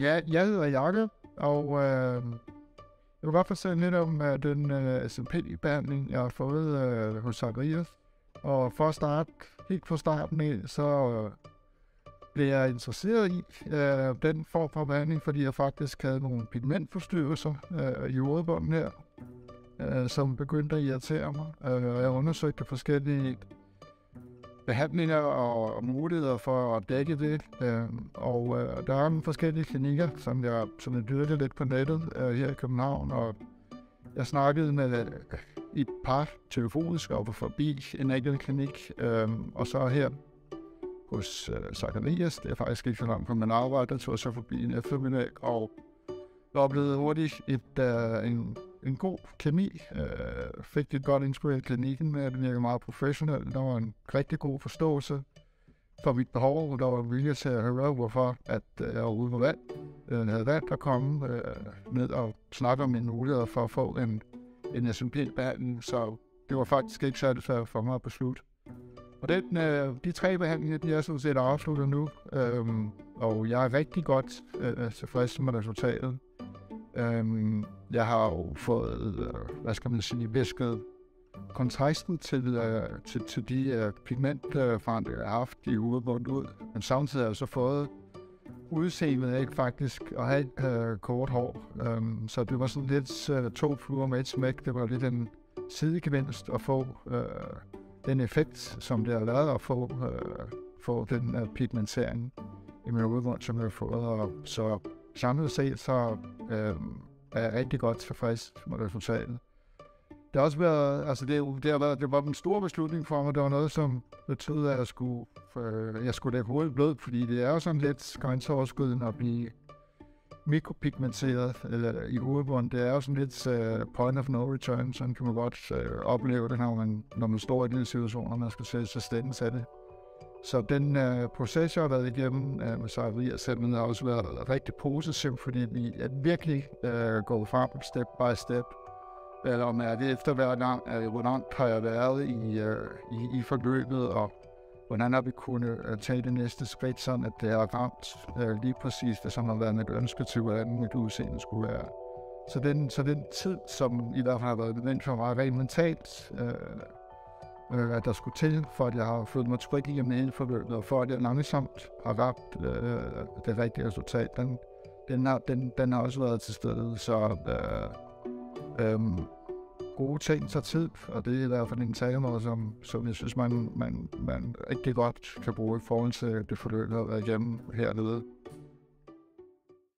Ja, jeg hedder Jakob, og jeg vil godt fortælle lidt om den SMP-behandling, jeg har fået hos Zacharias. Og for at starte helt fra starten af, så blev jeg interesseret i den form for behandling, fordi jeg faktisk havde nogle pigmentforstyrrelser i hovedbunden her, som begyndte at irritere mig. Jeg undersøgte forskellige behandlinger og muligheder for at dække det. Der er nogle forskellige klinikker, som jeg dyrkede lidt på nettet her i København, og jeg snakkede med et par telefonisk og forbi en enkelt klinik, og så her hos Zacharias. Det er faktisk ikke så langt fra min arbejde, der tog jeg så forbi en eftermiddag, og jeg oplevede hurtigt en god kemi. Fik et godt indspil i klinikken med, at det virkede meget professionelt. Der var en rigtig god forståelse for mit behov, og der var vilje til at høre, hvorfor at jeg var ude på vand. Jeg havde valgt at komme ned og snakke om mine muligheder for at få en SMP-behandling, så det var faktisk ikke særlig svært for mig at beslutte. Og de 3 behandlinger, de er sådan set afsluttet nu, og jeg er rigtig godt tilfreds med resultatet. Jeg har jo fået, visket kontrasten til de pigmentforandringer, jeg har haft i hovedbunden ud. Men samtidig har jeg så fået udseendet af faktisk at have kort hår. Så det var sådan lidt 2 fluer med et smæk. Det var lidt en sidegevinst at få den effekt, som det har været at få den pigmentering i min hovedbund, som jeg har fået. Og så samlet set, så er jeg rigtig godt tilfreds med resultatet. Det har også været, det var en stor beslutning for mig. Det var noget, som betød, at jeg skulle lægge hovedet blød, fordi det er jo sådan lidt grænseoverskridende at blive mikropigmenteret i hovedbunden. Det er jo sådan lidt point of no return, sådan kan man godt opleve det, når man står i den situation, og man skal sætte sig stændigt af det. Så den proces, jeg har været igennem med Zacharias, har også været rigtig positiv, fordi vi er virkelig gået frem step by step. Eller mærke efter hver gang, hvor langt har jeg været i forløbet, og hvordan har vi kunnet tage det næste skridt, sådan at det har ramt lige præcis det, som har været mit ønske til, hvordan mit udseende skulle være. Så den tid, som i hvert fald har været nødvendig for mig rent mentalt, at der skulle til, for at jeg har følt mig tryg igennem hele forløbet, og for at jeg langsomt har ramt det rigtige resultat, den har også været til stede. Så gode ting tager tid, og det er i hvert fald en talemåde, som jeg synes, man rigtig godt kan bruge i forhold til det forløb, der har været igennem hernede.